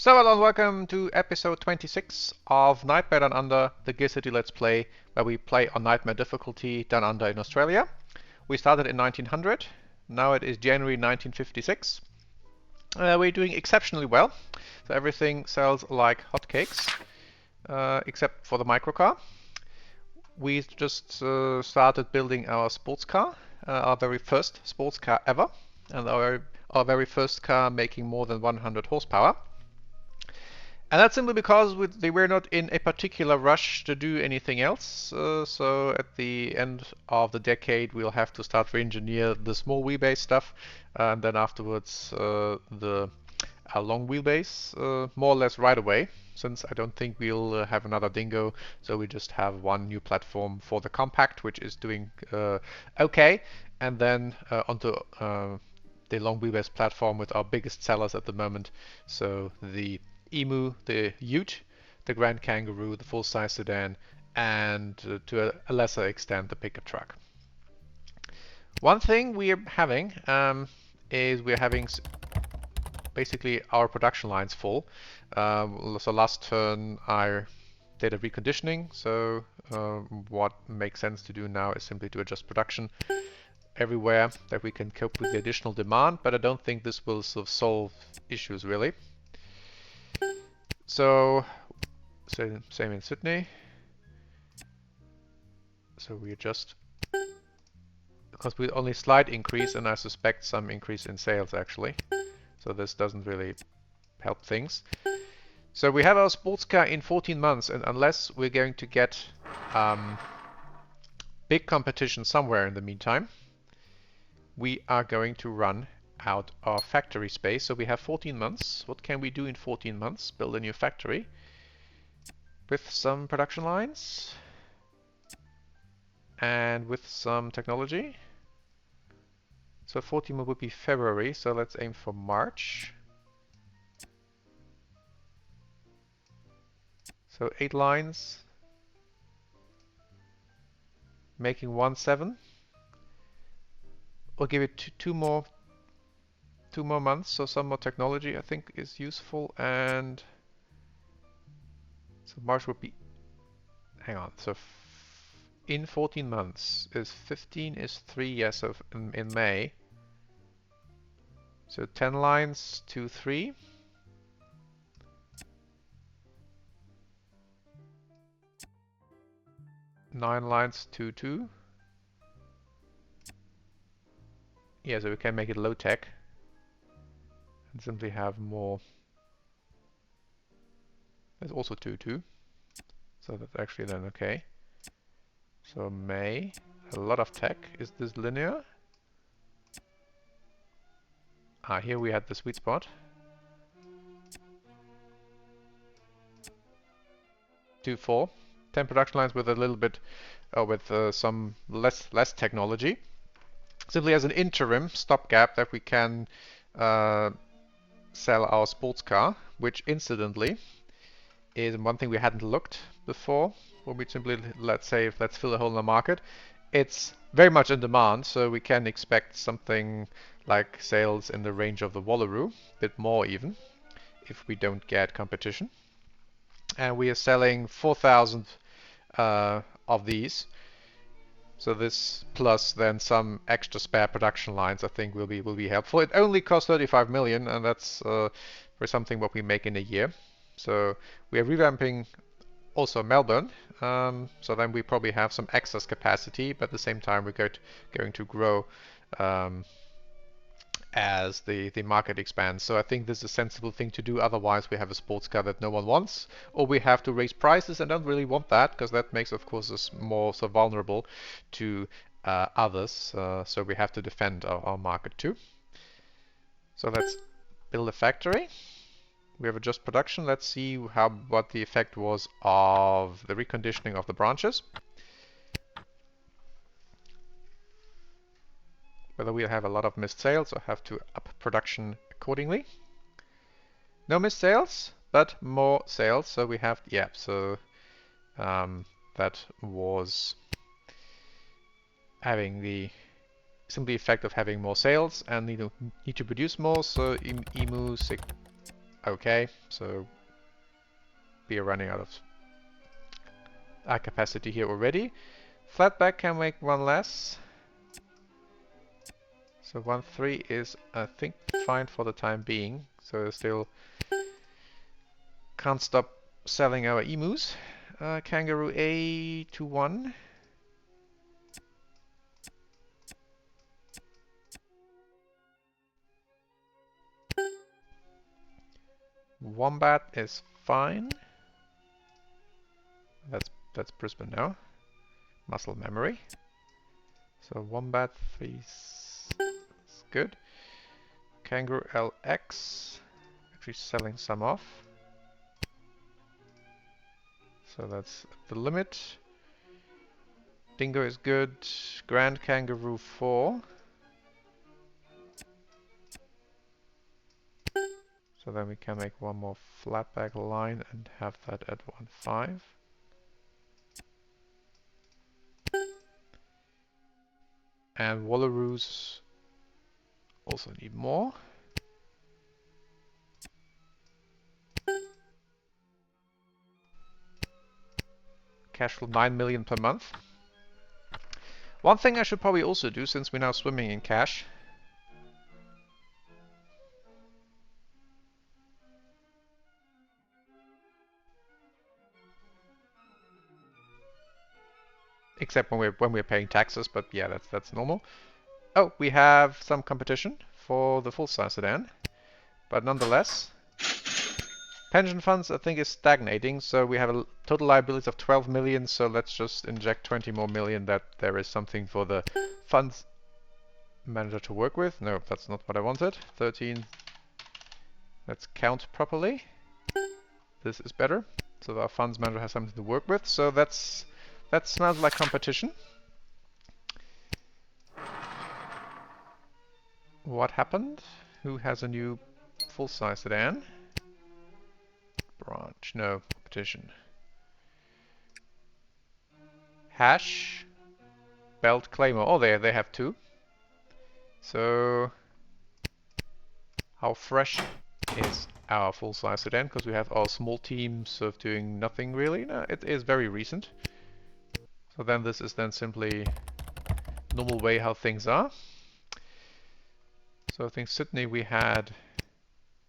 So hello and welcome to episode 26 of Nightmare Down Under, the GearCity Let's Play, where we play on Nightmare difficulty Down Under in Australia. We started in 1900, now it is January 1956. We're doing exceptionally well, so everything sells like hotcakes, except for the microcar. We just started building our sports car, our very first sports car ever, and our very first car making more than 100 horsepower. And that's simply because they were not in a particular rush to do anything else. So at the end of the decade, we'll have to start re-engineer the small wheelbase stuff, and then afterwards the long wheelbase, more or less right away. Since I don't think we'll have another Dingo, so we just have one new platform for the compact, which is doing okay, and then onto the long wheelbase platform with our biggest sellers at the moment. So the Emu, the Ute, the Grand Kangaroo, the full-size sedan, and to a lesser extent the pickup truck. One thing we're having is we're having basically our production lines full. So last turn I did a reconditioning, so what makes sense to do now is simply to adjust production everywhere that we can cope with the additional demand, but I don't think this will sort of solve issues really. So same in Sydney. So we adjust because we only slight increase, and I suspect some increase in sales actually. So this doesn't really help things. So we have our sports car in 14 months, and unless we're going to get big competition somewhere in the meantime, we are going to run out of factory space. So we have 14 months. What can we do in 14 months? Build a new factory with some production lines and with some technology. So 14 would be February, so let's aim for March. So 8 lines, making 1.7. We'll give it two more months, so some more technology I think is useful, and so March would be, hang on, so in 14 months is 15 is 3, yes, so in May. So 10 lines, 2, 3. Nine lines, 2, 2. Yeah, so we can make it low tech and simply have more. There's also 2, 2. So that's actually then okay. So May, a lot of tech. Is this linear? Ah, here we had the sweet spot. 2, 4. 10 production lines with a little bit, with some less technology. Simply as an interim stopgap that we can sell our sports car, which incidentally is one thing we hadn't looked before. When we simply, let's fill a hole in the market. It's very much in demand, so we can expect something like sales in the range of the Wallaroo, a bit more even, if we don't get competition. And we are selling 4,000 of these. So this plus then some extra spare production lines I think will be helpful. It only costs 35 million, and that's for something what we make in a year. So we are revamping also Melbourne. So then we probably have some excess capacity, but at the same time we're going to grow as the market expands. So I think this is a sensible thing to do. Otherwise we have a sports car that no one wants, or we have to raise prices, and don't really want that, because that makes of course us more so vulnerable to others. So we have to defend our market too. So let's build a factory. We have adjust production. Let's see what the effect was of the reconditioning of the branches. Whether we'll have a lot of missed sales or have to up production accordingly. No missed sales, but more sales. So we have, yeah, so that was having the simply effect of having more sales and need to produce more. So Emu Okay, so we are running out of our capacity here already. Flatback can make one less. So 1-3 is, I think, fine for the time being. So still can't stop selling our emus. Kangaroo A to 1. Wombat is fine. That's Brisbane now. Muscle memory. So Wombat 3 is good. Kangaroo LX. Actually selling some off. So that's the limit. Dingo is good. Grand Kangaroo 4. So then we can make one more flatback line and have that at 1-5. And Wallaroos also need more. Cash flow 9 million per month. One thing I should probably also do, since we're now swimming in cash, except when we're paying taxes, but yeah, that's normal. Oh, we have some competition for the full-size sedan, but nonetheless, pension funds I think is stagnating, so we have a total liabilities of 12 million, so let's just inject 20 more million that there is something for the funds manager to work with. No, that's not what I wanted. 13. Let's count properly. This is better. So our funds manager has something to work with. So that smells like competition. What happened? Who has a new full-size sedan? Branch. No, competition. Hash. Belt Claymore. Oh, they have two. So how fresh is our full-size sedan? Because we have our small teams of doing nothing really. No, it is very recent. So then this is then simply normal way how things are. So I think Sydney we had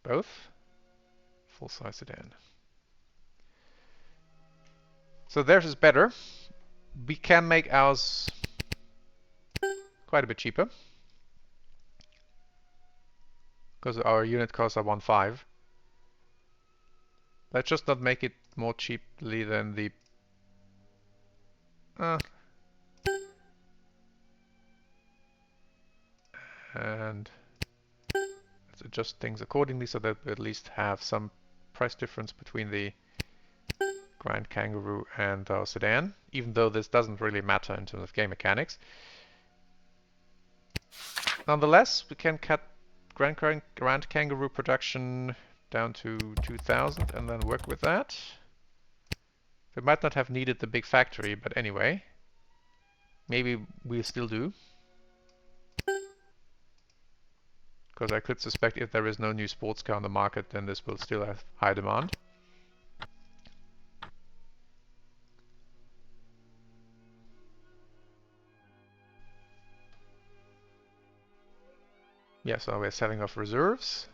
both full-size sedan. So theirs is better. We can make ours quite a bit cheaper because our unit costs are 1.5. Let's just not make it more cheaply than the and let's adjust things accordingly so that we at least have some price difference between the Grand Kangaroo and our sedan, even though this doesn't really matter in terms of game mechanics. Nonetheless, we can cut Grand Kangaroo production down to 2,000 and then work with that. We might not have needed the big factory, but anyway, maybe we still do. Because I could suspect if there is no new sports car on the market, then this will still have high demand. Yeah, so we're selling off reserves.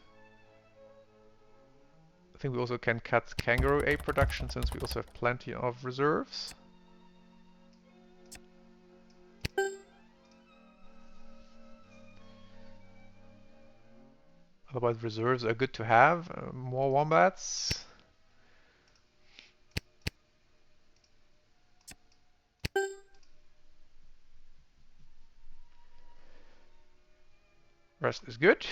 I think we also can cut Kangaroo A production since we also have plenty of reserves. Otherwise reserves are good to have. More wombats. Rest is good.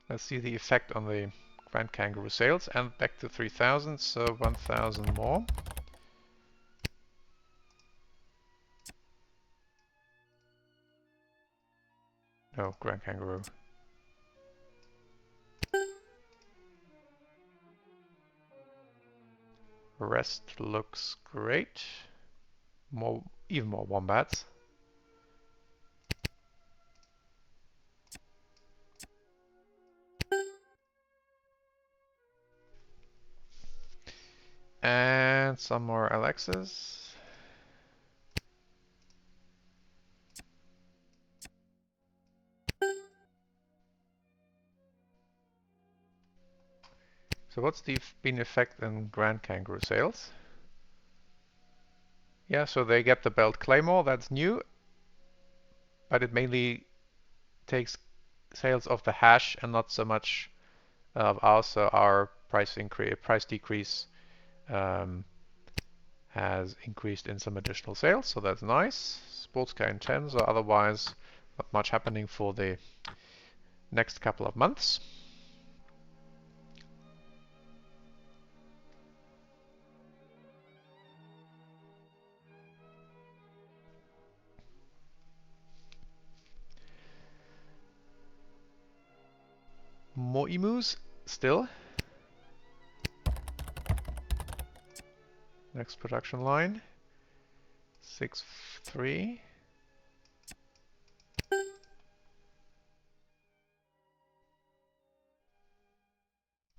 Let's see the effect on the Grand Kangaroo sales, and back to 3,000, so 1,000 more. No, Grand Kangaroo. Rest looks great. Even more wombats. And some more Alexas. So what's the been effect in Grand Kangaroo sales? Yeah, so they get the belt Claymore, that's new, but it mainly takes sales of the hash and not so much of ours. So our price decrease um, has increased in some additional sales, so that's nice. Sports car in 10, so otherwise not much happening for the next couple of months. More emus still. Next production line. 6-3.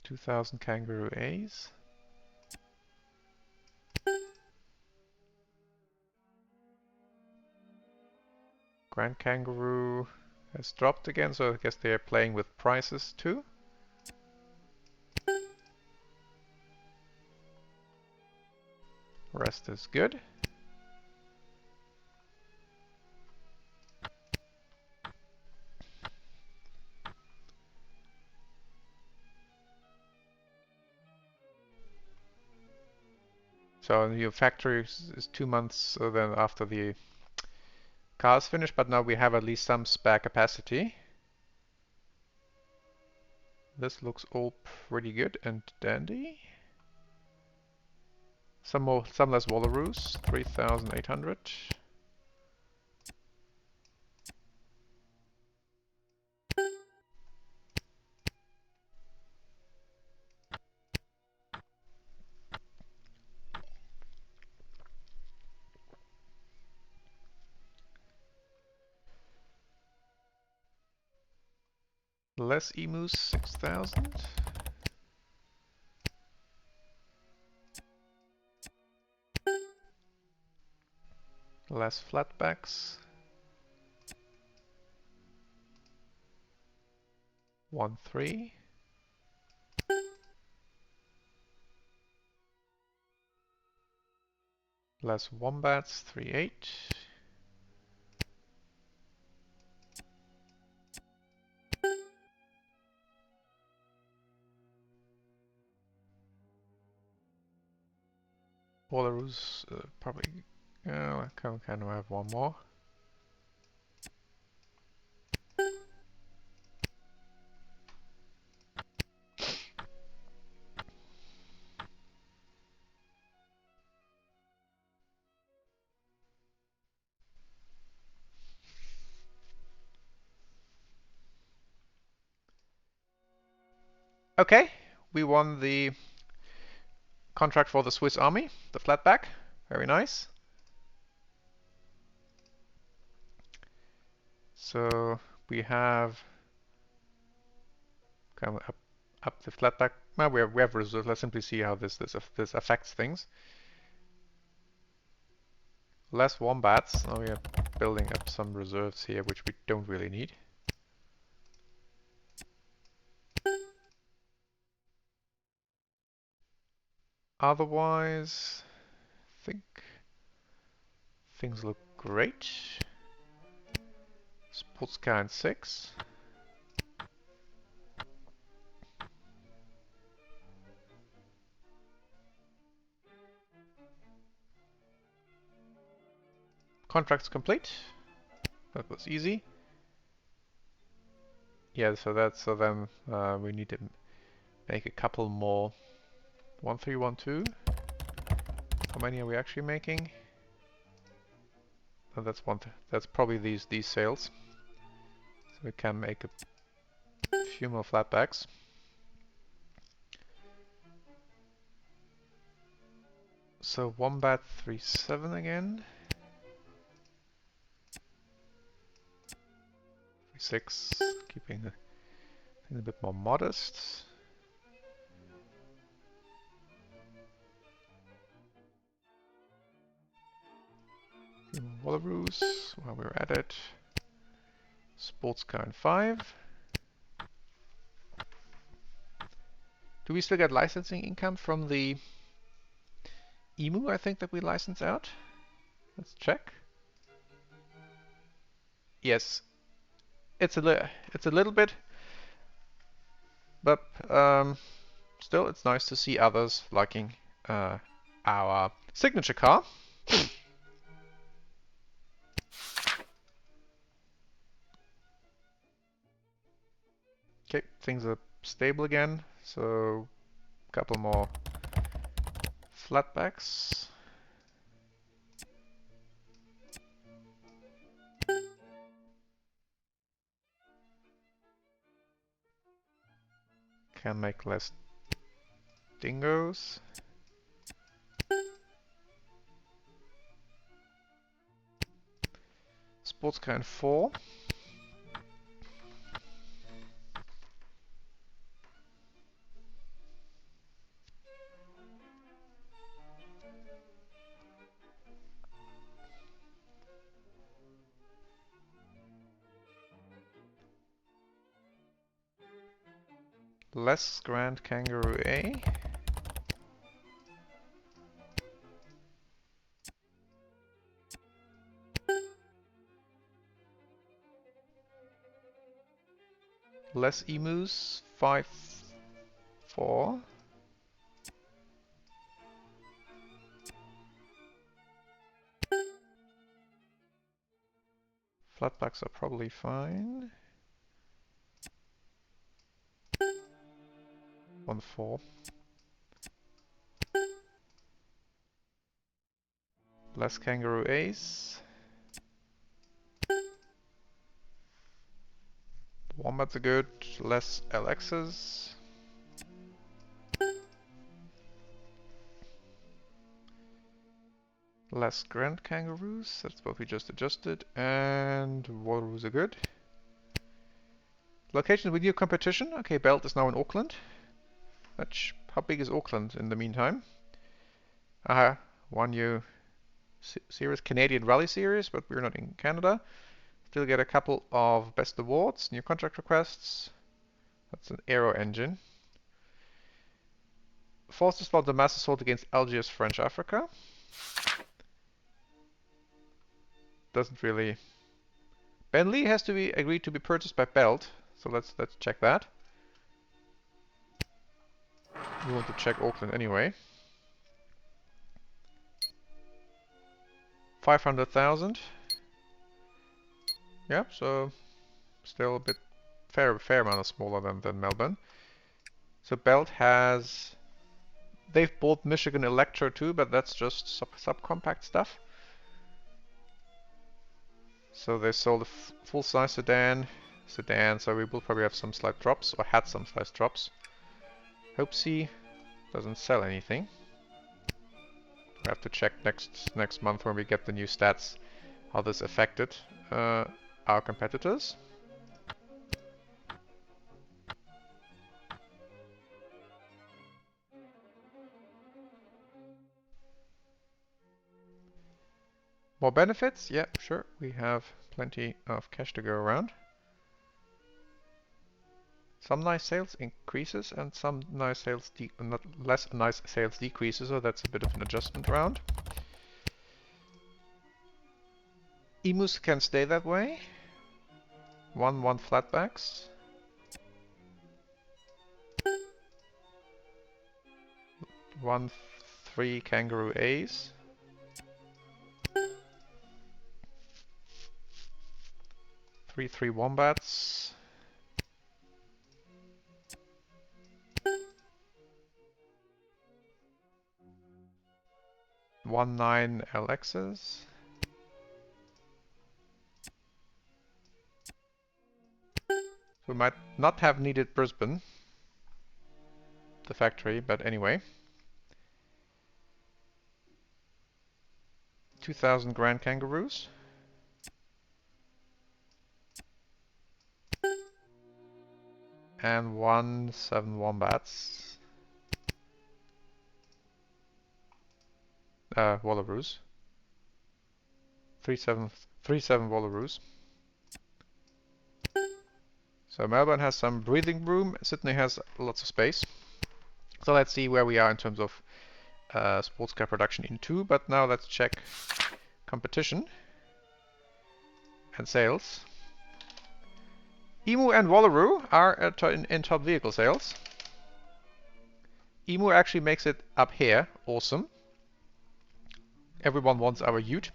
2,000 kangaroo A's. Grand Kangaroo has dropped again, so I guess they are playing with prices too. Rest is good. So your factory is 2 months then after the car is finished, but now we have at least some spare capacity. This looks all pretty good and dandy. Some less Wallaroos, 3,800. Less emus, 6,000. Less flatbacks. 1-3. Less wombats, 3-8. Wallaroos, probably. I kind of have one more. Okay, we won the contract for the Swiss Army, the flatback. Very nice. So we have kind of up the flatback. Well, we have reserves. Let's simply see how this affects things. Less wombats. Now we are building up some reserves here, which we don't really need. Otherwise, I think things look great. Sports car in 6. Contracts complete. That was easy. Yeah, so then we need to make a couple more. 1312. How many are we actually making? Oh, that's that's probably these sales. So we can make a few more flatbacks. So Wombat 37 again. 6, keeping the thing a bit more modest. Wallaroos, while we're at it. Sports car in 5. Do we still get licensing income from the emu, I think, that we license out? Let's check. Yes, it's a little bit, but still it's nice to see others liking our signature car. Okay, things are stable again, so a couple more flatbacks. Can make less dingoes. Sports car in 4. Less Grand Kangaroo A. Less emus, 5, 4. Flatbacks are probably fine. 1, 4. Less Kangaroo A's. Wombats are good. Less LXs. Less Grand Kangaroos. That's what we just adjusted. And Wallaroos are good. Location with new competition. Okay, Belt is now in Auckland. How big is Auckland in the meantime? Aha, one new series, Canadian Rally Series, but we're not in Canada. Still get a couple of best awards, new contract requests. That's an aero engine. Forces fought the mass assault against Algiers, French Africa. Doesn't really. Ben Lee has to be agreed to be purchased by Belt, so let's check that. We want to check Auckland anyway. 500,000. Yeah, so still a bit fair amount smaller than Melbourne. So Belt has. They've bought Michigan Electro too, but that's just subcompact stuff. So they sold a full-size sedan, so we will probably have some slight drops, or had some slight drops. Hope-C doesn't sell anything. We have to check next month when we get the new stats how this affected our competitors. More benefits? Yeah, sure. We have plenty of cash to go around. Some nice sales increases and some nice sales not less nice sales decreases, so that's a bit of an adjustment round. Emus can stay that way. 1 flatbacks. 1 3 Kangaroo A's. 3 Wombats. 1 9 LXs. We might not have needed Brisbane, the factory, but anyway. 2,000 Grand Kangaroos. And 1,7 Wombats. Wallaroos. 3,7 Wallaroos. So Melbourne has some breathing room. Sydney has lots of space. So let's see where we are in terms of sports car production in 2. But now let's check competition and sales. Emu and Wallaroo are in top vehicle sales. Emu actually makes it up here. Awesome. Everyone wants our Ute.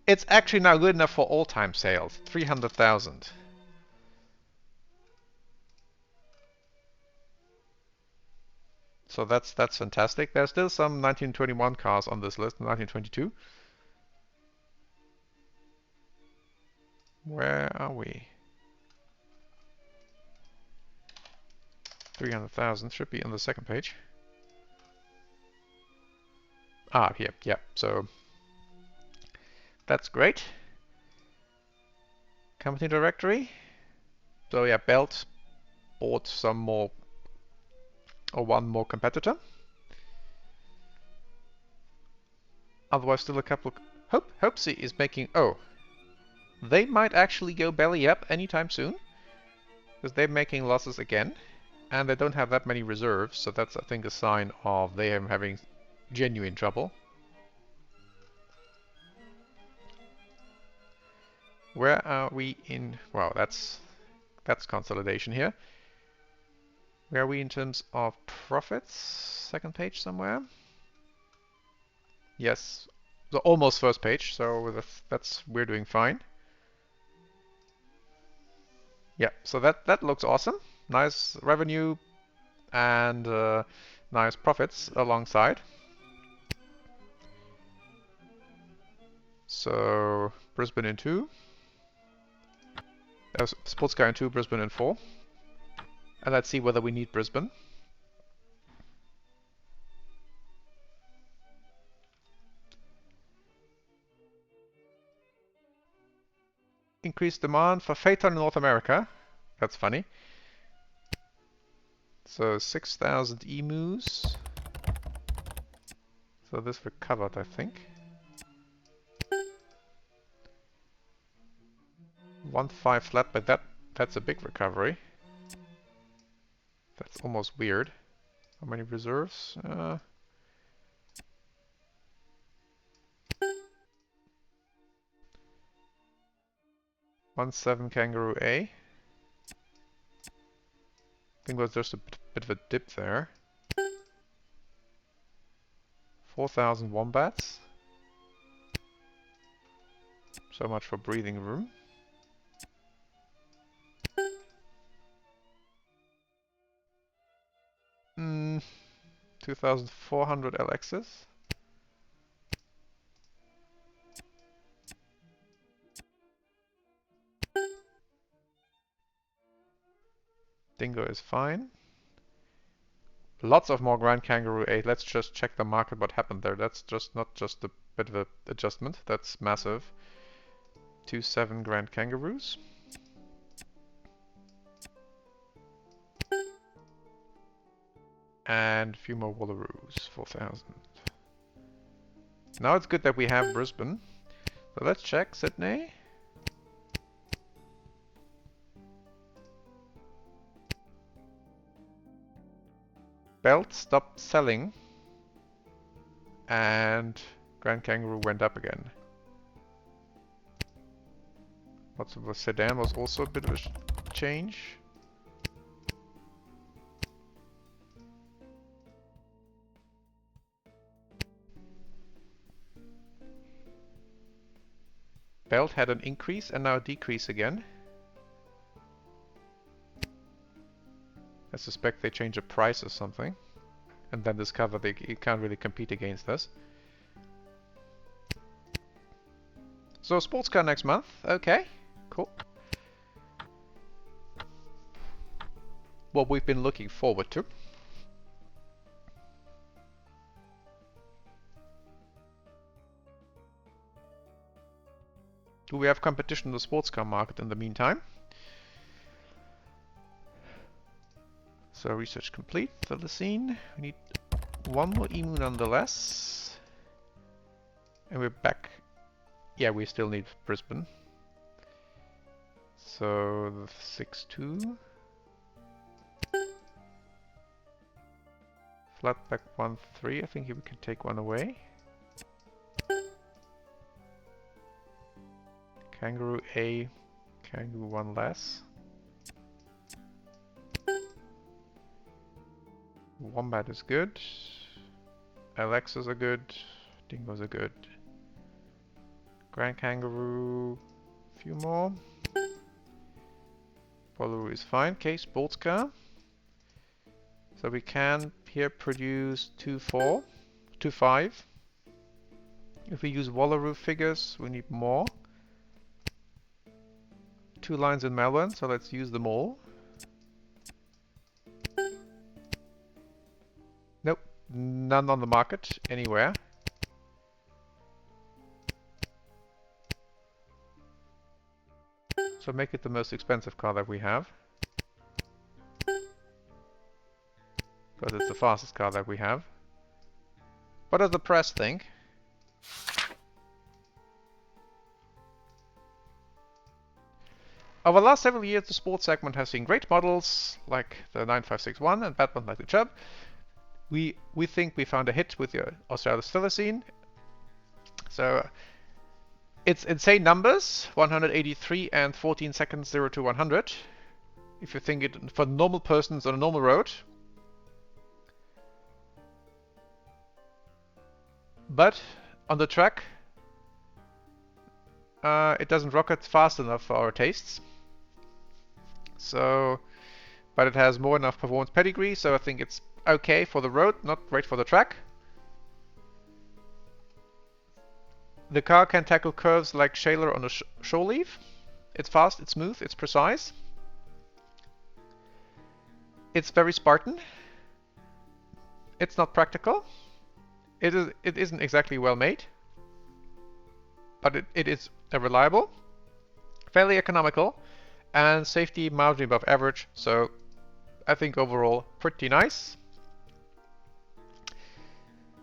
It's actually now good enough for all-time sales. 300,000. So that's fantastic. There's still some 1921 cars on this list, 1922. Where are we? 300,000 should be on the second page. Ah, here, yeah. So that's great. Company directory. So yeah, Belt bought some more, or one more competitor. Otherwise, still a couple. Hopesy is making. Oh, they might actually go belly up anytime soon, because they're making losses again, and they don't have that many reserves. So that's, I think, a sign of them having genuine trouble. Where are we in? Wow, that's consolidation here. Where are we in terms of profits? Second page somewhere. Yes, the almost first page. So that's we're doing fine. Yeah, so that looks awesome. Nice revenue and nice profits alongside. So Brisbane in 2. Sports car in 2, Brisbane in 4. And let's see whether we need Brisbane. Increased demand for Phaeton in North America. That's funny. So 6,000 emus. So this recovered, I think. 1.5 flat, but that's a big recovery. That's almost weird. How many reserves? 1.7 Kangaroo A. I think there's just a bit of a dip there. 4,000 Wombats. So much for breathing room. Hmm, 2,400 LXs. Dingo is fine. Lots of more Grand Kangaroo 8. Let's just check the market, what happened there. That's just not just a bit of an adjustment. That's massive. 2.7 Grand Kangaroos. And a few more Wallaroos. 4,000. Now it's good that we have Brisbane. So let's check Sydney. Belt stopped selling. And Grand Kangaroo went up again. Lots of the sedan was also a bit of a change. Belt had an increase and now a decrease again. I suspect they changed the price or something. And then discover they can't really compete against us. So sports car next month. Okay, cool. What we've been looking forward to. Do we have competition in the sports car market in the meantime? So research complete. Thylacine. We need one more emu nonetheless. And we're back. Yeah, we still need Brisbane. So 6-2. Flatback 1-3. I think we can take one away. Kangaroo A. Kangaroo one less. Wombat is good. Alexas are good. Dingoes are good. Grand Kangaroo. A few more. Wallaroo is fine. Okay, sports car. So we can here produce 2-4, 2-5. If we use Wallaroo figures, we need more. 2 lines in Melbourne, so let's use them all. Nope, none on the market anywhere. So make it the most expensive car that we have. Because it's the fastest car that we have. What does the press think? Over the last several years, the sports segment has seen great models like the 9561 and bad ones like the Chubb. We think we found a hit with the Australis Thylacine. So it's insane numbers, 183 and 14 seconds 0 to 100. If you think it for normal persons on a normal road. But on the track, it doesn't rocket fast enough for our tastes. So, but it has more enough performance pedigree, so I think it's okay for the road, not great for the track. The car can tackle curves like Shaler on a shore leave. It's fast, it's smooth, it's precise. It's very Spartan. It's not practical. It isn't exactly well made, but it is reliable, fairly economical, and safety mildly above average. So I think overall pretty nice.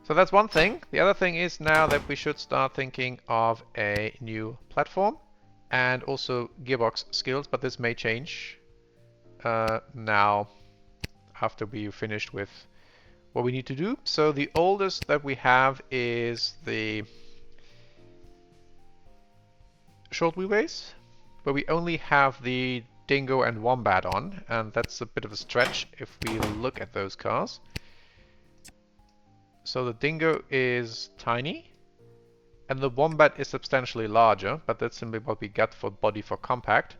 So that's one thing. The other thing is now that we should start thinking of a new platform and also gearbox skills, but this may change now after we finished with what we need to do. So the oldest that we have is the short wheelbase, but we only have the Dingo and Wombat on, and that's a bit of a stretch if we look at those cars. So the Dingo is tiny, and the Wombat is substantially larger, but that's simply what we got for body for compact.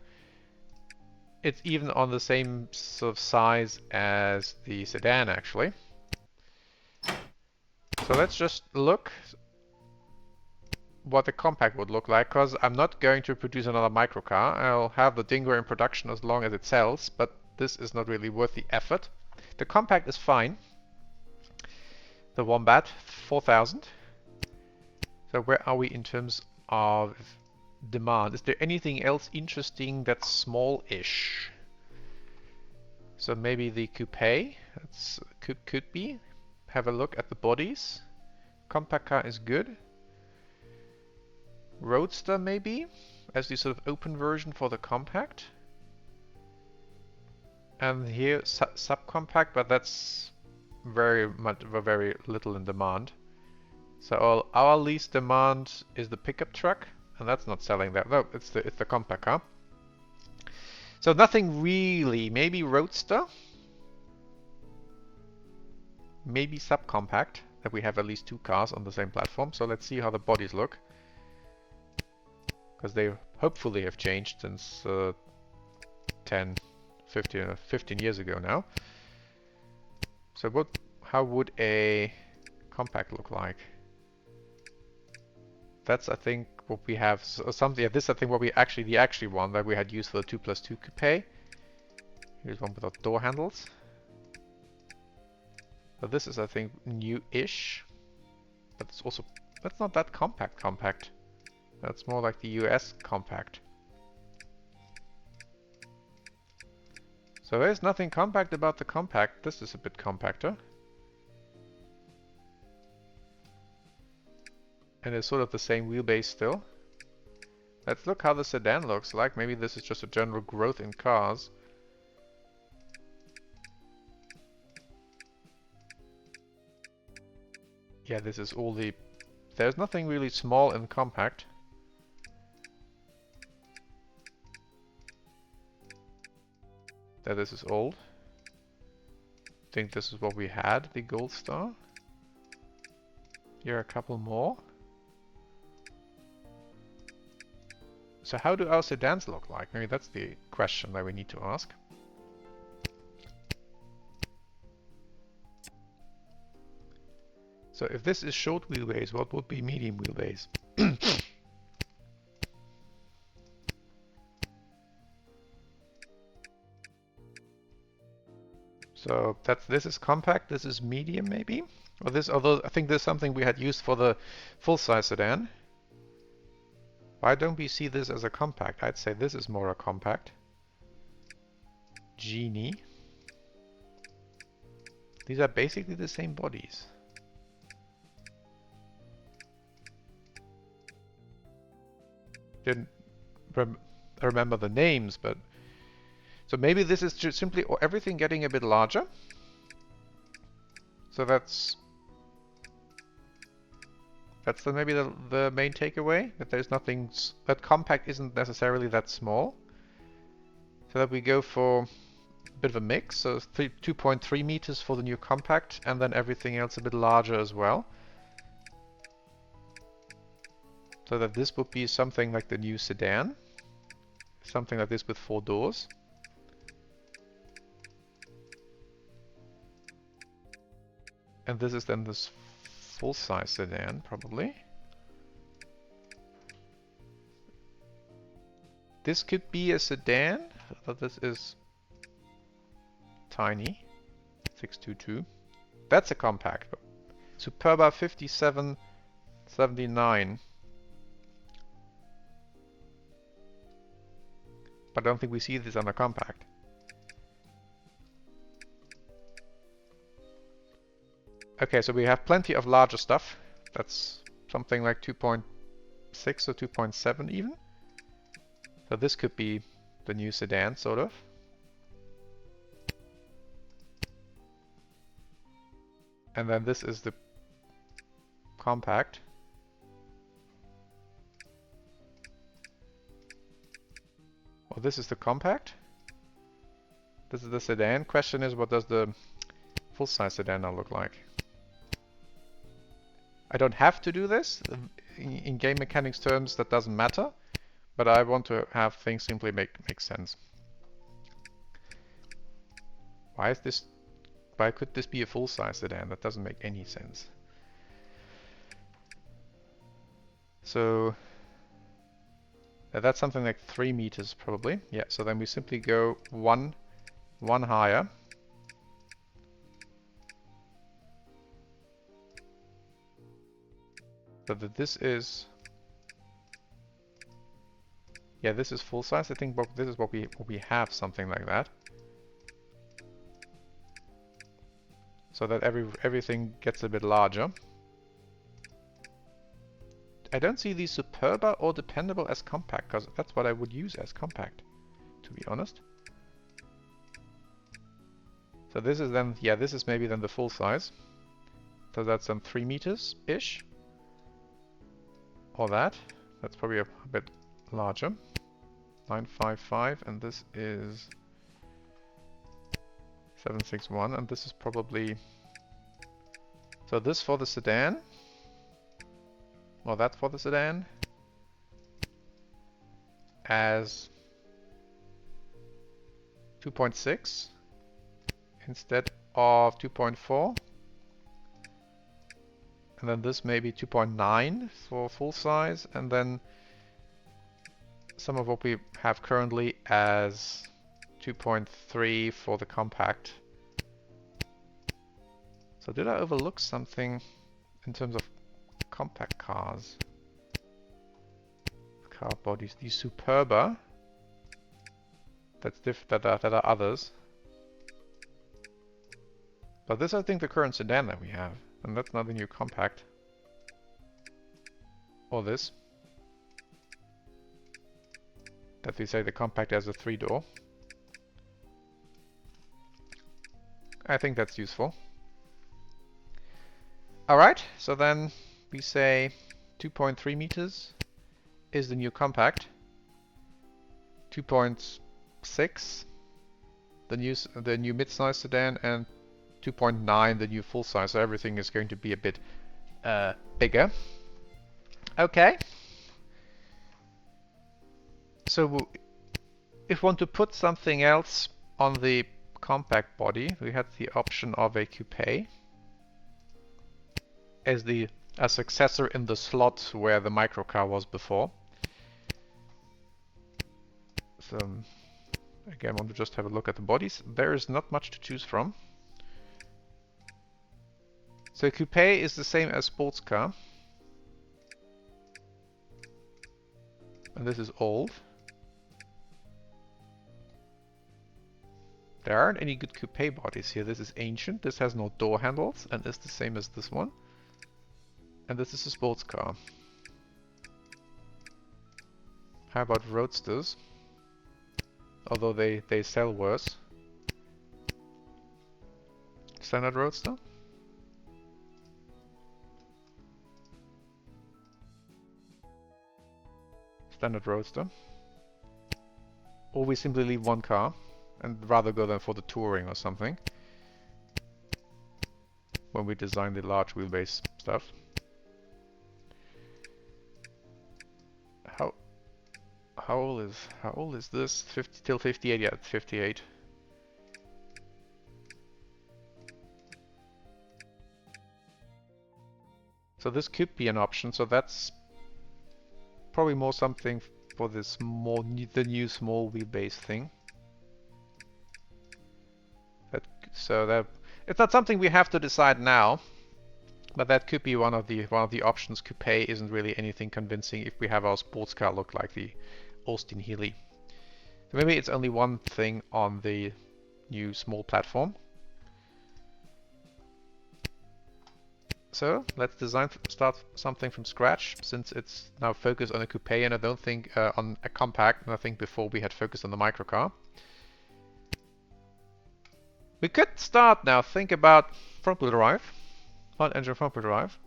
It's even on the same sort of size as the sedan, actually. So let's just look what the compact would look like, because I'm not going to produce another microcar. I'll have the Dingo in production as long as it sells, but this is not really worth the effort. The compact is fine. The Wombat, 4,000. So where are we in terms of demand? Is there anything else interesting that's small-ish? So maybe the coupe, that's, could be. Have a look at the bodies. Compact car is good. Roadster maybe, as the sort of open version for the compact. And here subcompact, but that's very little in demand. So our least demand is the pickup truck, and that's not selling that. No, it's the compact car. So nothing really. Maybe Roadster, maybe subcompact. That we have at least 2 cars on the same platform. So let's see how the bodies look, because they hopefully have changed since 10, 15 years ago now. So how would a compact look like? That's I think what we have. Something. Yeah, this I think what we actually the one that we had used for the 2+2 coupe. Here's one without door handles. But this is I think new-ish. But it's also that's not that compact. That's more like the US compact. So there's nothing compact about the compact. This is a bit compacter. And it's sort of the same wheelbase still. Let's look how the sedan looks like. Maybe this is just a general growth in cars. Yeah, this is all the... There's nothing really small and compact. That this is old. I think this is what we had, the Gold Star. Here are a couple more. So how do our sedans look like? Maybe that's the question that we need to ask. So if this is short wheelbase, what would be medium wheelbase? So this is compact, this is medium maybe? Or this, although I think there's something we had used for the full-size sedan. Why don't we see this as a compact? I'd say this is more a compact. Genie. These are basically the same bodies. Didn't remember the names, but... So maybe this is just simply everything getting a bit larger. So that's maybe the main takeaway, that there's nothing, that compact isn't necessarily that small. So that we go for a bit of a mix, so 2.3 meters for the new compact, and then everything else a bit larger as well. So that this would be something like the new sedan, something like this with 4 doors. And this is then this full-size sedan, probably. This could be a sedan, but this is tiny. 622. That's a compact. Superba 5779. But I don't think we see this on a compact. Okay, so we have plenty of larger stuff. That's something like 2.6 or 2.7 even. So this could be the new sedan, sort of. And then this is the compact. Well, this is the compact. This is the sedan. Question is, what does the full-size sedan now look like? I don't have to do this. In game mechanics terms, that doesn't matter. But I want to have things simply make sense. Why could this be a full-size sedan? That doesn't make any sense. So that's something like 3 meters probably. Yeah, so then we simply go one higher. So that this is... Yeah, this is full size. I think this is what we have, something like that. So that everything gets a bit larger. I don't see the Superba or Dependable as compact, because that's what I would use as compact, to be honest. So this is then, yeah, this is maybe then the full size. So that's 3 meters-ish. Or that. That's probably a bit larger. 955, and this is 761, and this is probably... So this for the sedan. Or that for the sedan. As 2.6 instead of 2.4. And then this maybe 2.9 for full size, and then some of what we have currently as 2.3 for the compact. So did I overlook something in terms of compact cars? car bodies. The Superba. That are others. But this, I think, the current sedan that we have, and that's not the new compact. Or this. That we say the compact has a 3-door. I think that's useful. Alright, so then we say 2.3 meters is the new compact. 2.6 the new mid-size sedan, and 2.9 the new full-size. So everything is going to be a bit bigger. Okay. So if we want to put something else on the compact body, we had the option of a coupe as a successor in the slot where the microcar was before. So again, I want to just have a look at the bodies. There is not much to choose from. So coupe is the same as sports car. And this is old. There aren't any good coupe bodies here. This is ancient. This has no door handles and is the same as this one. And this is a sports car. How about roadsters? Although they sell worse. Standard roadster? Standard roadster. Or we simply leave one car and rather go then for the touring or something when we design the large wheelbase stuff. How old is this? 50 till 58? Yeah, 58. So this could be an option. So that's probably more something for this the new small wheelbase thing. So it's not something we have to decide now, but that could be one of the options. Coupe isn't really anything convincing if we have our sports car look like the Austin Healey. So maybe it's only one thing on the new small platform. So let's start something from scratch, since it's now focused on a coupe, and I don't think on a compact, and I think before we had focused on the microcar. We could start now, think about front-wheel drive, front engine front-wheel drive,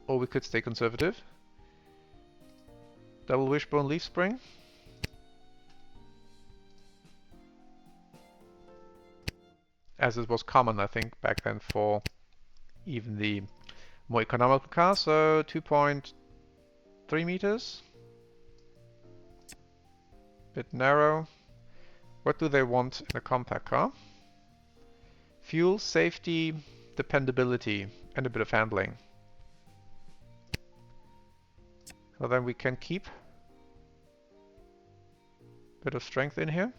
or we could stay conservative. Double wishbone leaf spring. As it was common, I think, back then for even the more economical cars. So 2.3 meters. Bit narrow. What do they want in a compact car? Fuel, safety, dependability, and a bit of handling. So then we can keep a bit of strength in here.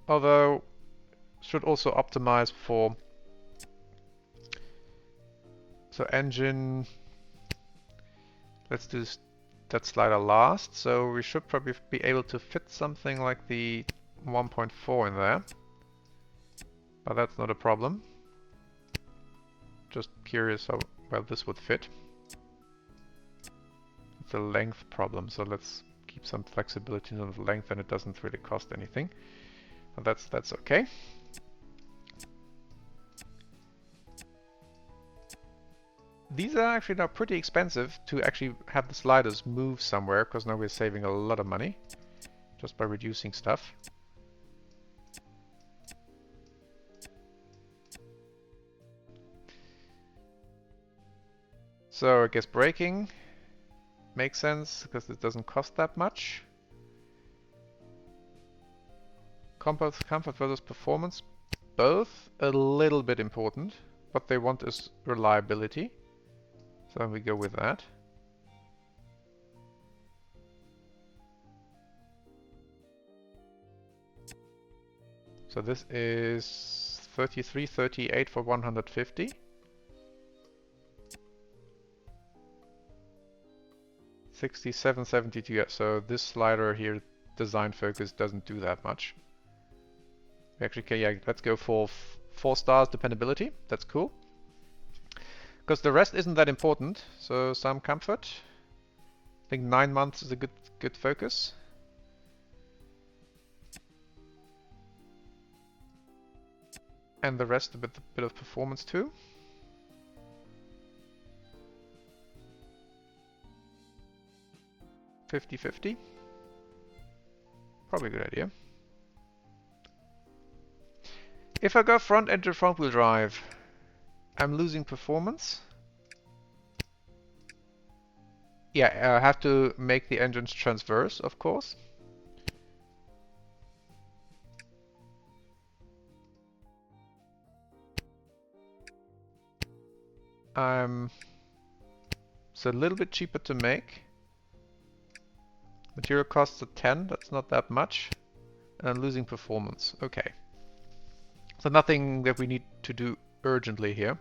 Although, should also optimize for, so engine, let's do that slider last. So we should probably be able to fit something like the 1.4 in there, but that's not a problem. Just curious how well this would fit. It's a length problem, so let's keep some flexibility on the length, and it doesn't really cost anything. And that's okay. These are actually now pretty expensive to actually have the sliders move somewhere, because now we're saving a lot of money just by reducing stuff. So I guess braking makes sense because it doesn't cost that much. Comfort versus performance, both a little bit important. What they want is reliability. So we go with that. So this is 33.38 for 150. 67, 72, yeah, so this slider here, design focus, doesn't do that much. Actually, okay, yeah, let's go for 4 stars dependability, that's cool. Because the rest isn't that important, so some comfort. I think 9 months is a good focus. And the rest a bit of performance too. $50-50. Probably a good idea. If I go front engine front wheel drive, I'm losing performance. Yeah, I have to make the engines transverse, of course. It's a little bit cheaper to make. Material costs are 10, that's not that much. And I'm losing performance. Okay. So nothing that we need to do urgently here.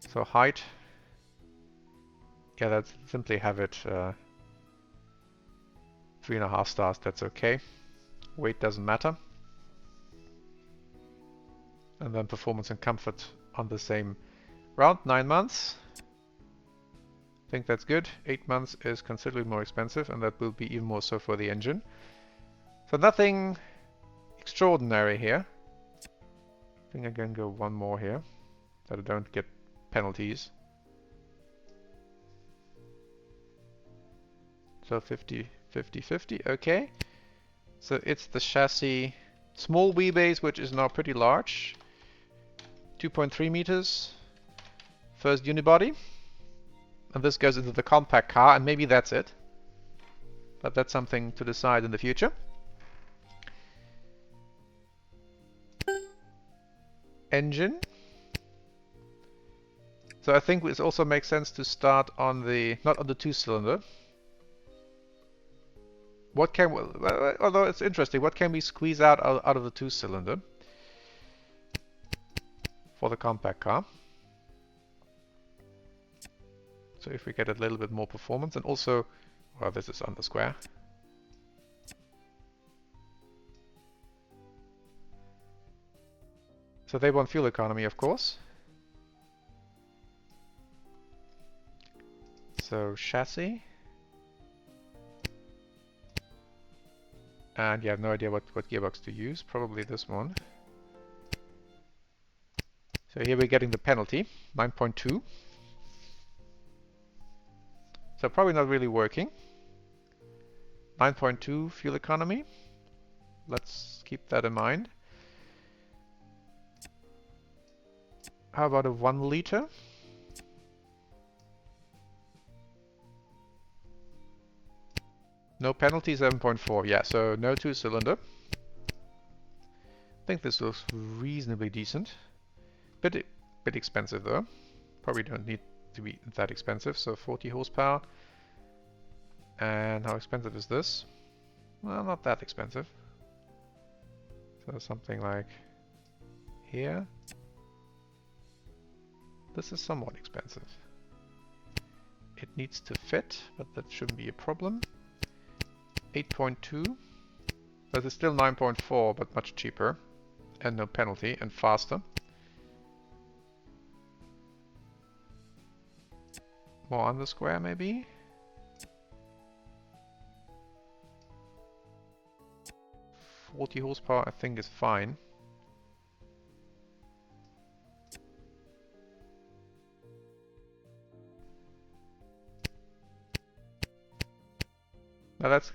So height. Yeah, that's simply have it 3.5 stars, that's okay. Weight doesn't matter. And then performance and comfort on the same round, 9 months. I think that's good. 8 months is considerably more expensive, and that will be even more so for the engine. So nothing extraordinary here. I think I can go one more here, that I don't get penalties. So 50, 50, 50, okay. So it's the chassis, small wheelbase, which is now pretty large. 2.3 meters, first unibody. And this goes into the compact car, and maybe that's it. But that's something to decide in the future. Engine. So I think it also makes sense to start on the, not on the 2-cylinder. What can, although it's interesting, what can we squeeze out of the 2-cylinder for the compact car? So if we get a little bit more performance, and also, well, this is on the square. So they want fuel economy, of course. So chassis. And you have no idea what gearbox to use, probably this one. So here we're getting the penalty, 9.2. So probably not really working. 9.2 fuel economy. Let's keep that in mind. How about a 1 liter? No penalty, 7.4. Yeah, so no 2-cylinder. I think this looks reasonably decent. Bit expensive though. Probably don't need to be that expensive. So 40 horsepower. And how expensive is this? Well, not that expensive. So something like here. This is somewhat expensive. It needs to fit, but that shouldn't be a problem. 8.2. That is still 9.4, but much cheaper. And no penalty, and faster. More on the square, maybe? $40 horsepower, I think, is fine. Now let's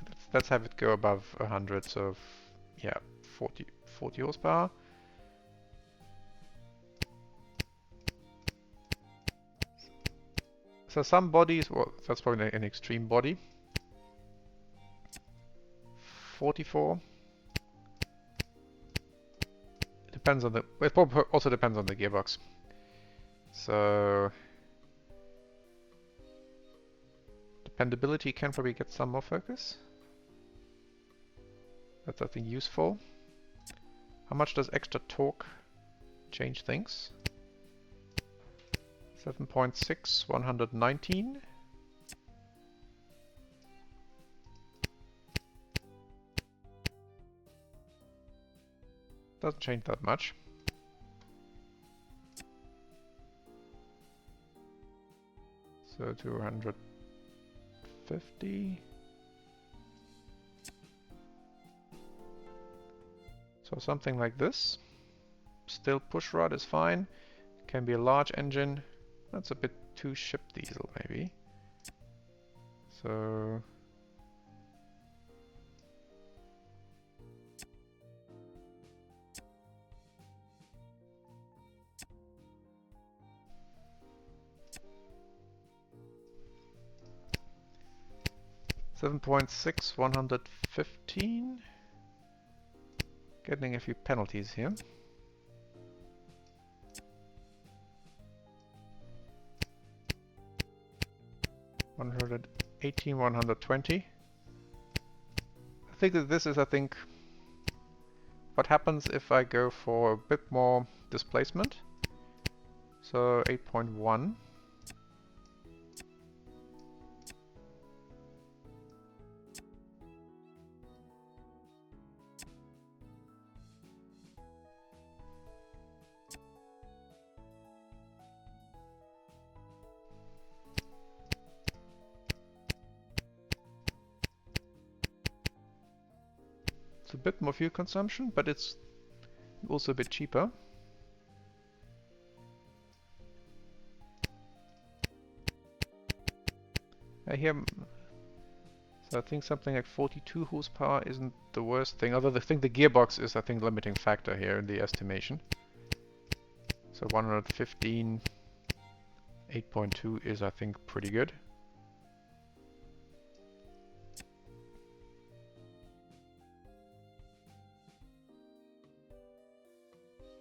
have it go above 100. So yeah, 40 horsepower. So some bodies, well, that's probably an extreme body. 44. It depends on the. It probably also depends on the gearbox. So dependability can probably get some more focus. That's, I think, useful. How much does extra torque change things? 7.6, 119. Doesn't change that much. So 250. So something like this. Still push rod is fine. Can be a large engine. That's a bit too ship diesel maybe. So 7.6, 115. Getting a few penalties here. $118, 120. I think that this is, what happens if I go for a bit more displacement. So 8.1. It's a bit more fuel consumption, but it's also a bit cheaper. So I think something like 42 horsepower isn't the worst thing, although I think the gearbox is, limiting factor here in the estimation. So 115, 8.2 is, pretty good.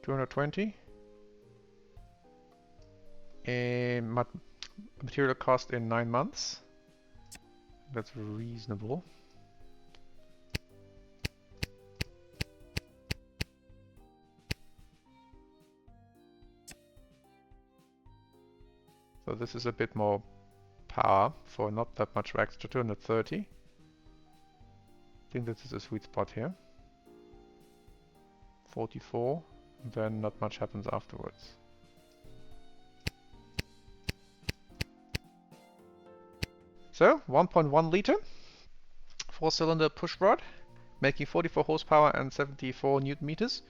$220. And material cost in 9 months. That's reasonable. So this is a bit more power for not that much extra, 230. I think this is a sweet spot here. 44, then not much happens afterwards. So 1.1 liter, 4-cylinder push rod, making 44 horsepower and 74 newton meters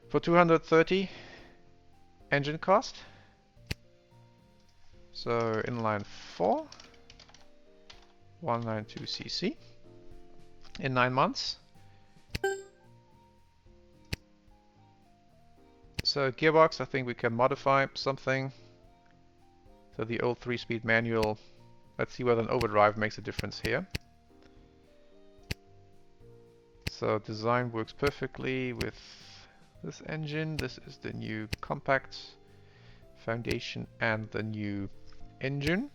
for 230 engine cost. So inline 4, 192 cc in 9 months. So gearbox, I think we can modify something. So the old 3-speed manual. Let's see whether an overdrive makes a difference here. So design works perfectly with this engine. This is the new compact foundation and the new engine.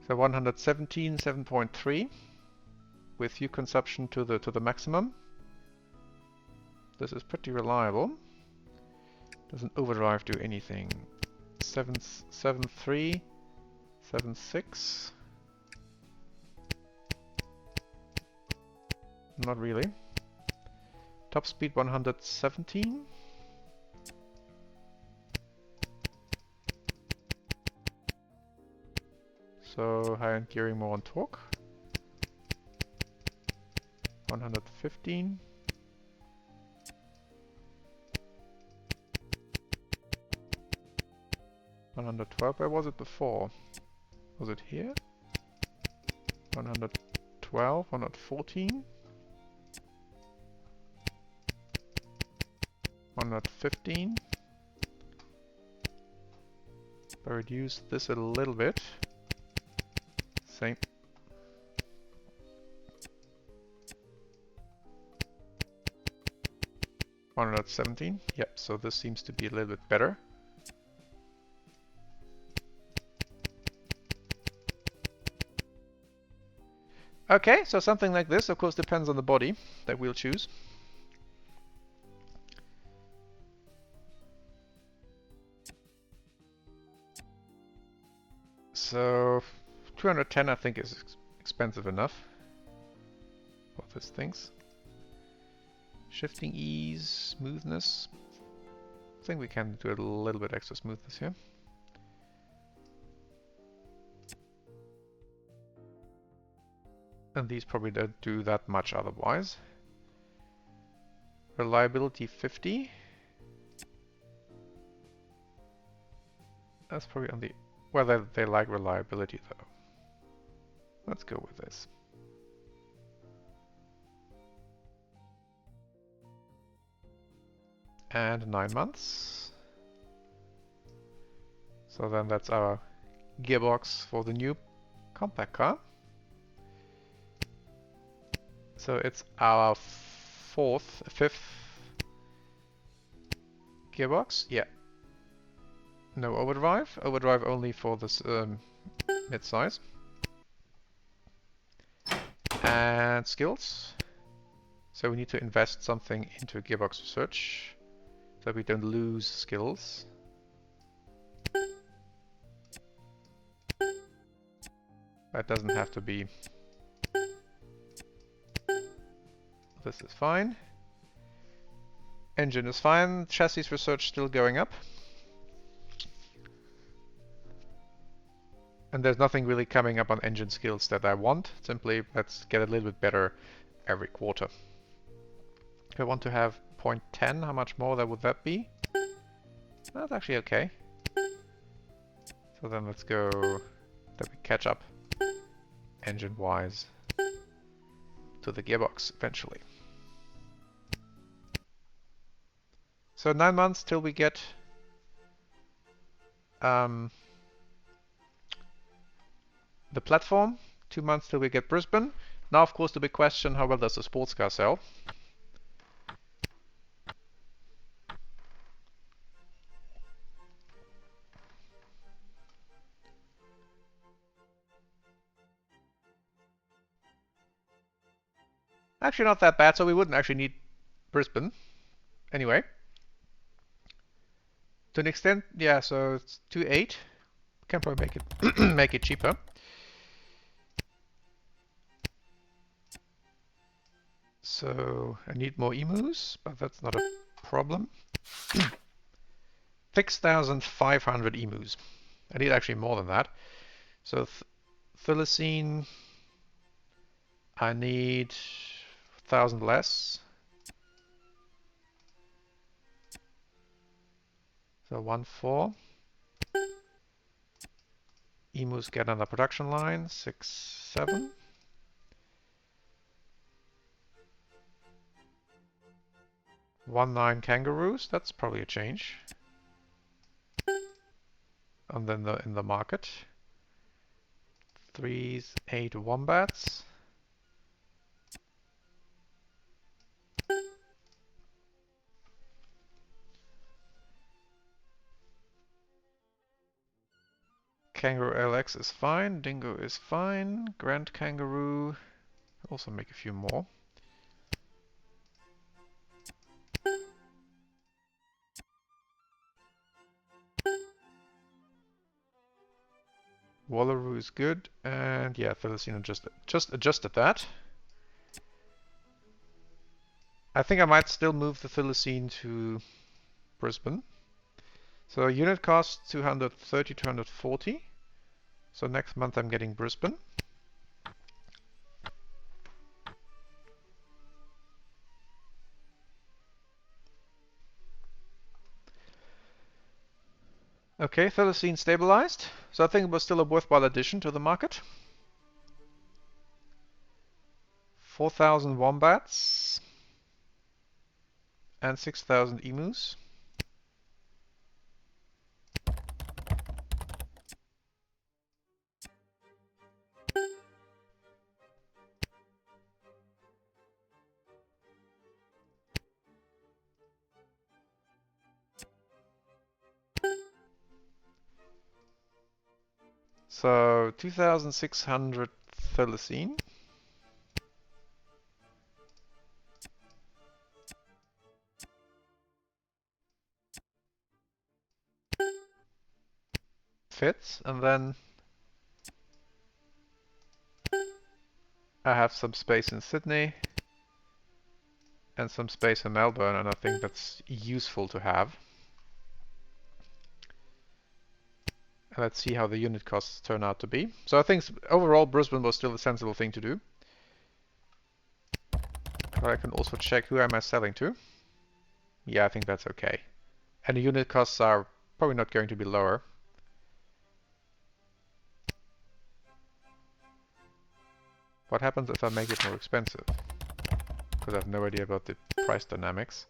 So 117, 7.3 with fuel consumption to the maximum. This is pretty reliable. Doesn't overdrive do anything. 7.3, 7.6. Not really. Top speed 117. So high-end gearing, more on torque. 115. 112, where was it before? Was it here? 112, 114. 115. I reduce this a little bit. Same. 117. Yep, so this seems to be a little bit better. Okay, so something like this, of course, depends on the body that we'll choose. So 210 I think is expensive enough for these things. Shifting ease, smoothness. I think we can do a little bit extra smoothness here. And these probably don't do that much otherwise. Reliability 50. That's probably on the... Well, they like reliability though. Let's go with this. And 9 months. So then that's our gearbox for the new compact car. So it's our fifth gearbox. Yeah. No overdrive. Overdrive only for this mid-size. And skills. So we need to invest something into gearbox research so we don't lose skills. That doesn't have to be. This is fine. Engine is fine. Chassis research still going up. And there's nothing really coming up on engine skills that I want. Simply, let's get a little bit better every quarter. If I want to have 0.10, how much more would that be? That's actually okay. So then let's go that we catch up engine-wise to the gearbox eventually. So 9 months till we get the platform, 2 months till we get Brisbane. Now, of course, the big question, how well does the sports car sell? Actually not that bad, so we wouldn't actually need Brisbane. Anyway. To an extent, yeah, so it's 2.8. Can probably make it make it cheaper. So I need more emus, but that's not a problem. 6,500 emus. I need actually more than that. So Thylacine, I need 1,000 less. So 1.4. Emus get on the production line. 6.7. 1.9 kangaroos. That's probably a change. And then in the market. 3.8 wombats. Kangaroo LX is fine, Dingo is fine, Grand Kangaroo, also make a few more. Wallaroo is good, and yeah, Thylacine just adjusted that. I think I might still move the Thylacine to Brisbane. So unit cost 230, 240. So next month I'm getting Brisbane. Okay, Thylacine stabilized. So I think it was still a worthwhile addition to the market. 4,000 wombats and 6,000 emus. So 2,600 Thylacine. Fits, and then I have some space in Sydney and some space in Melbourne, and I think that's useful to have. And let's see how the unit costs turn out to be. So I think overall Brisbane was still a sensible thing to do. But I can also check who am I selling to. Yeah, I think that's okay. And the unit costs are probably not going to be lower. What happens if I make it more expensive? Because I have no idea about the price dynamics.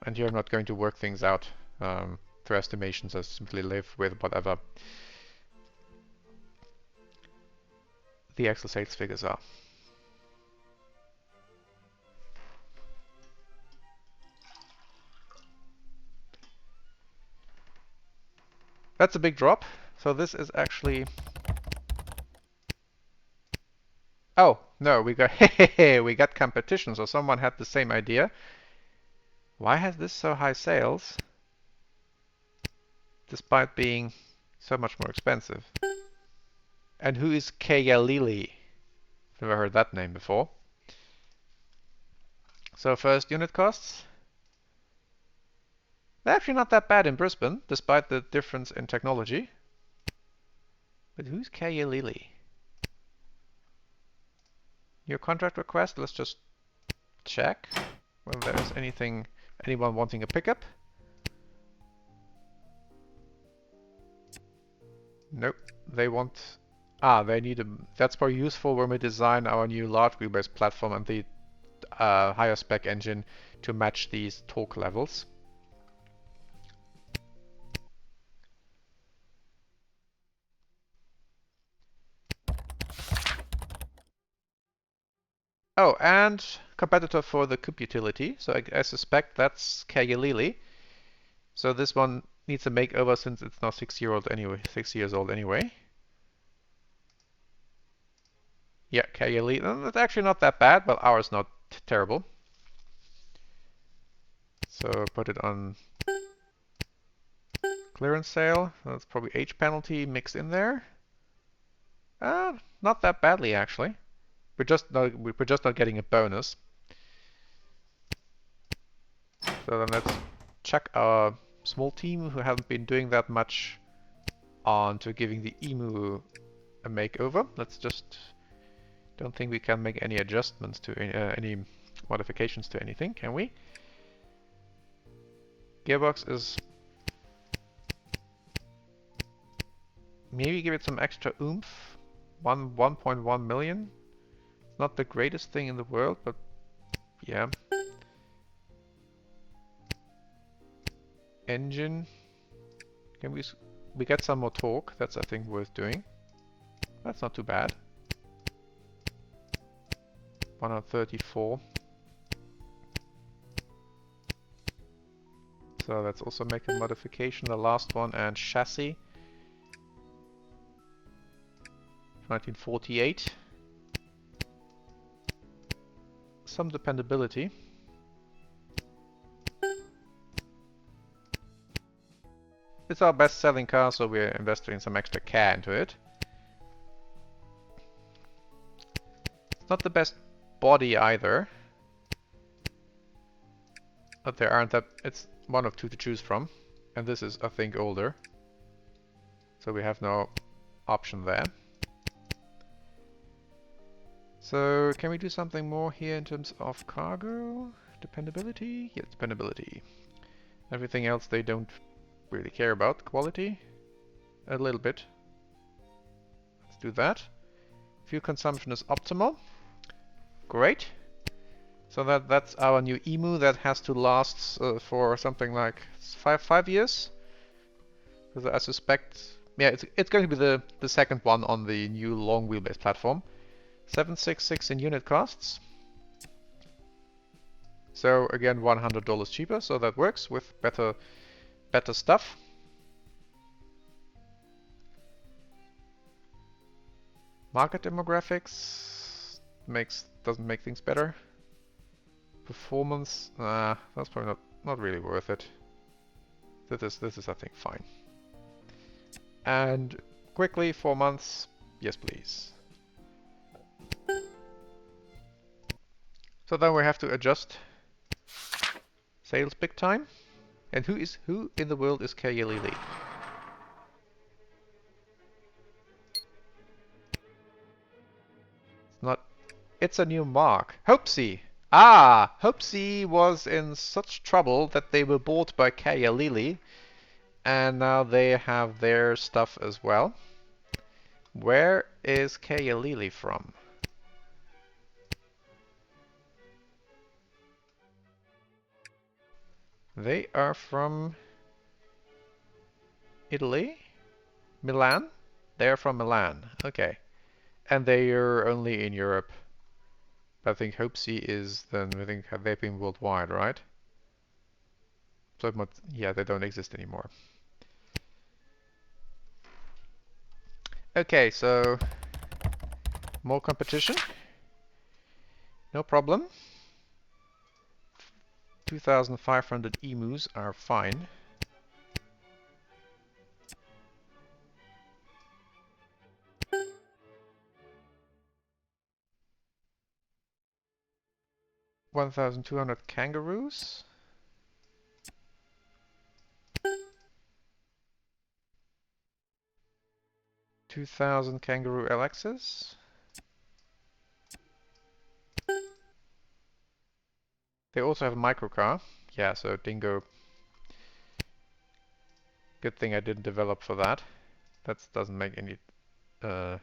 And here I'm not going to work things out through estimations. I simply live with whatever the Excel sales figures are. That's a big drop. So this is actually... Oh, no, we got we got competition, so someone had the same idea. Why has this so high sales despite being so much more expensive? And who is Kayalili? Never heard that name before. So first, unit costs. They're actually not that bad in Brisbane, despite the difference in technology. But who's Kayalili? Your contract request, let's just check whether there's anyone wanting a pickup. Nope, they want... they need a... That's probably useful when we design our new large wheelbase platform and the higher spec engine to match these torque levels. Oh, and competitor for the Coupe utility. So I suspect that's Kayalili. So this one needs a makeover since it's now 6 years old anyway. Yeah, Kayalili. That's actually not that bad, but ours not terrible. So put it on clearance sale. That's probably age penalty mixed in there. Not that badly actually. We're just not getting a bonus. So then let's check our small team who haven't been doing that much onto giving the emu a makeover. Let's just... Don't think we can make any adjustments to any modifications to anything, can we? Gearbox is... Maybe give it some extra oomph. 1.1 million. Not the greatest thing in the world, but yeah. Engine. Can we get some more torque? That's I think worth doing. That's not too bad. 134. So let's also make a modification, the last one, and chassis. 1948. Some dependability. It's our best selling car, so we're investing some extra care into it. It's not the best body either. But there aren't that... It's one of two to choose from. And this is, I think, older. So we have no option there. So can we do something more here in terms of cargo? Dependability? Yeah, dependability. Everything else they don't really care about. Quality? A little bit. Let's do that. Fuel consumption is optimal. Great. So that's our new emu that has to last for something like five years. Because I suspect, yeah, it's going to be the second one on the new long wheelbase platform. 766 in unit costs. So again, $100 cheaper, so that works with better stuff. Market demographics doesn't make things better. Performance, that's probably not really worth it. This is I think fine. And quickly, 4 months. Yes, please. So then we have to adjust sales big time. And who in the world is Kayalili? It's not. It's a new mark. Hoopsie! Ah! Hoopsie was in such trouble that they were bought by Kayalili, and now they have their stuff as well. Where is Kayalili from? They are from Italy? Milan? They're from Milan. Okay. And they are only in Europe. I think Hoopsie is then, I think they've been worldwide, right? So yeah, they don't exist anymore. Okay, so more competition. No problem. 2,500 emus are fine. $1,200 kangaroos. 2,000 kangaroo LXs. They also have a microcar. Yeah, so Dingo. Good thing I didn't develop for that. That doesn't make any... I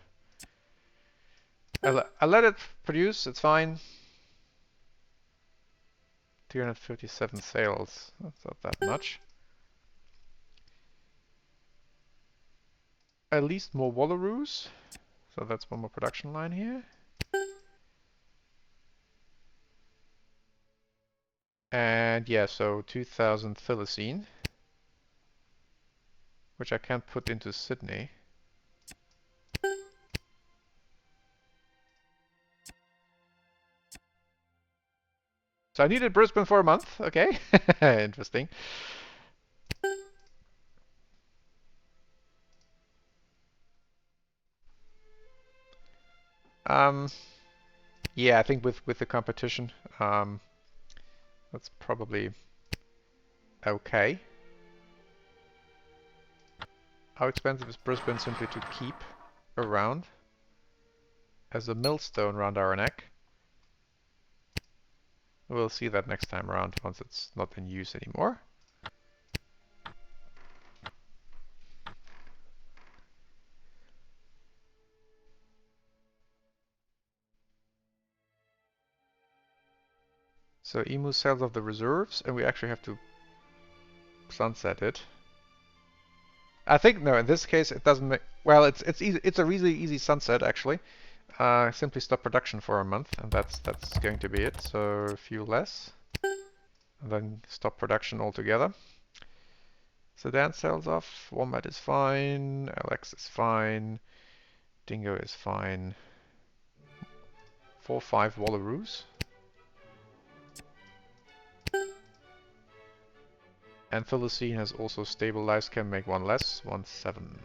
let it produce, it's fine. 357 sales. That's not that much. At least more wallaroos. So that's one more production line here. And yeah, so 2,000 thylacine, which I can't put into Sydney. So I needed Brisbane for a month. Okay, interesting. Um, yeah, I think with the competition, that's probably okay. How expensive is Brisbane simply to keep around as a millstone around our neck? We'll see that next time around once it's not in use anymore. So Emu sells off the reserves, and we actually have to sunset it. I think no, in this case it doesn't make. Well, it's easy. It's a really easy sunset actually. Simply stop production for a month, and that's going to be it. So a few less, and then stop production altogether. Sedan sells off. Wombat is fine. LX is fine. Dingo is fine. 4-5 wallaroos. And thylacine has also stabilized, can make one less, 1-7.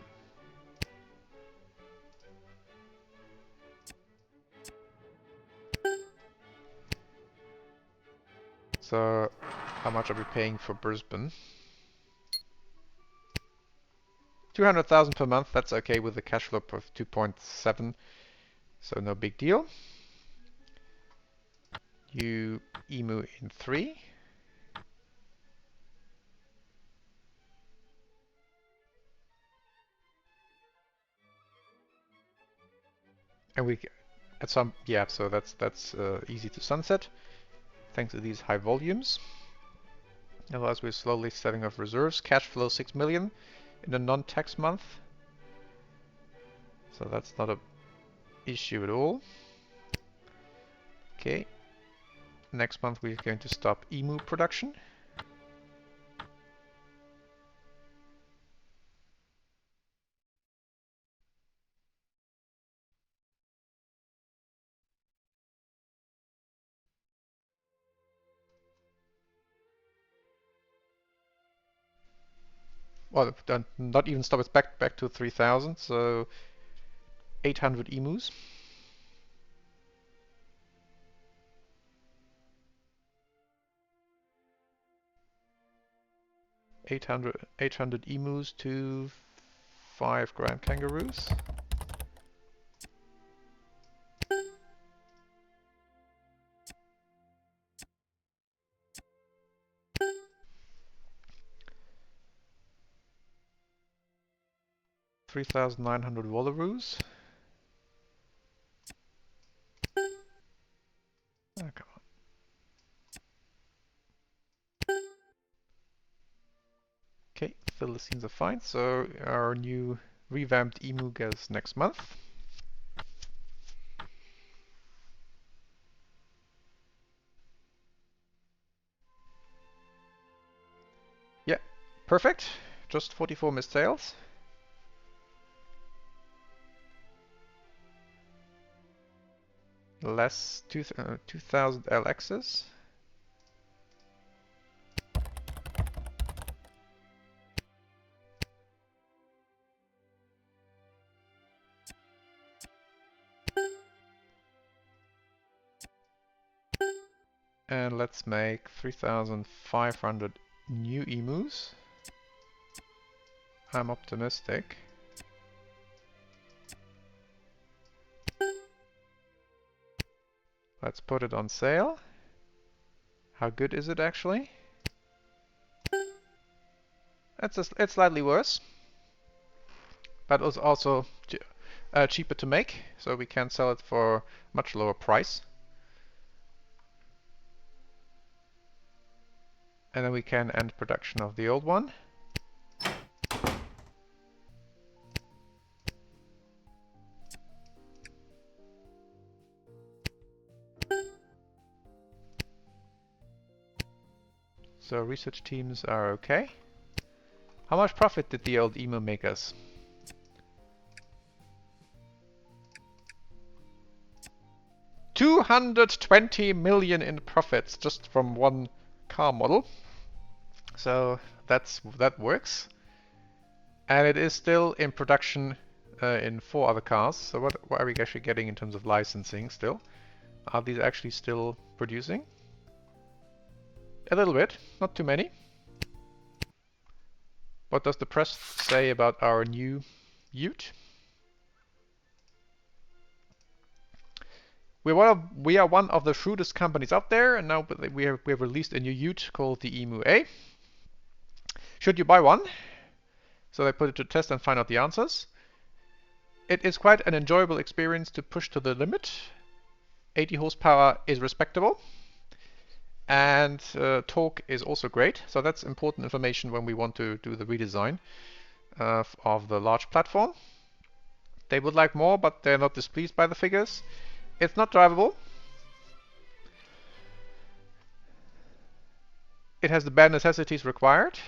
So, how much are we paying for Brisbane? 200,000 per month, that's okay with a cash flow of 2.7, so no big deal. You emu in 3. And we at some yeah, so that's easy to sunset thanks to these high volumes. Otherwise, we're slowly setting off reserves. Cash flow 6 million in a non-tax month, so that's not a issue at all. Okay, next month we're going to stop emu production. Well, not even stop, it's back to 3000, so 800 emus. 800 emus to 5 grand kangaroos. $3,900 wallaroos. Oh, come on. Okay, Philistines are fine. So our new revamped emu goes next month. Yeah, perfect. Just 44 missed sales. Less 2000 LXs. And let's make 3,500 new emus. I'm optimistic. Let's put it on sale. How good is it actually? It's slightly worse, but it's also cheaper to make, so we can sell it for much lower price. And then we can end production of the old one. So research teams are okay. How much profit did the old emu make us? $220 million in profits just from one car model. So that works. And it is still in production in 4 other cars. So what are we actually getting in terms of licensing still? Are these actually still producing? A little bit, not too many. What does the press say about our new Ute? We are one of the shrewdest companies out there, and now we have released a new Ute called the Emu A. Should you buy one? So they put it to test and find out the answers. It is quite an enjoyable experience to push to the limit. 80 horsepower is respectable. And torque is also great. So that's important information when we want to do the redesign of the large platform. They would like more, but they're not displeased by the figures. It's not drivable. It has the bare necessities required,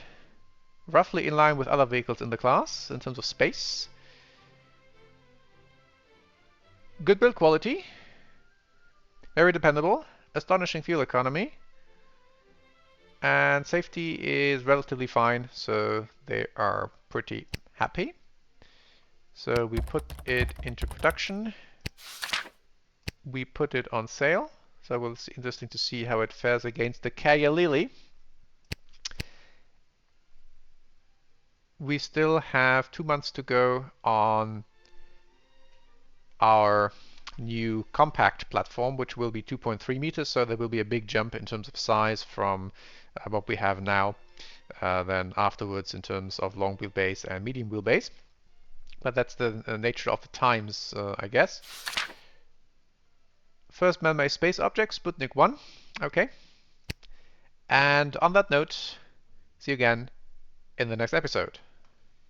roughly in line with other vehicles in the class in terms of space. Good build quality, very dependable, astonishing fuel economy, and safety is relatively fine, so they are pretty happy. So we put it into production. We put it on sale. So it will be interesting to see how it fares against the Kaya Lily. We still have 2 months to go on our new compact platform, which will be 2.3 meters, so there will be a big jump in terms of size from what we have now then afterwards in terms of long wheelbase and medium wheelbase. But that's the nature of the times, I guess. First man-made space object, Sputnik 1. Okay. And on that note, see you again in the next episode.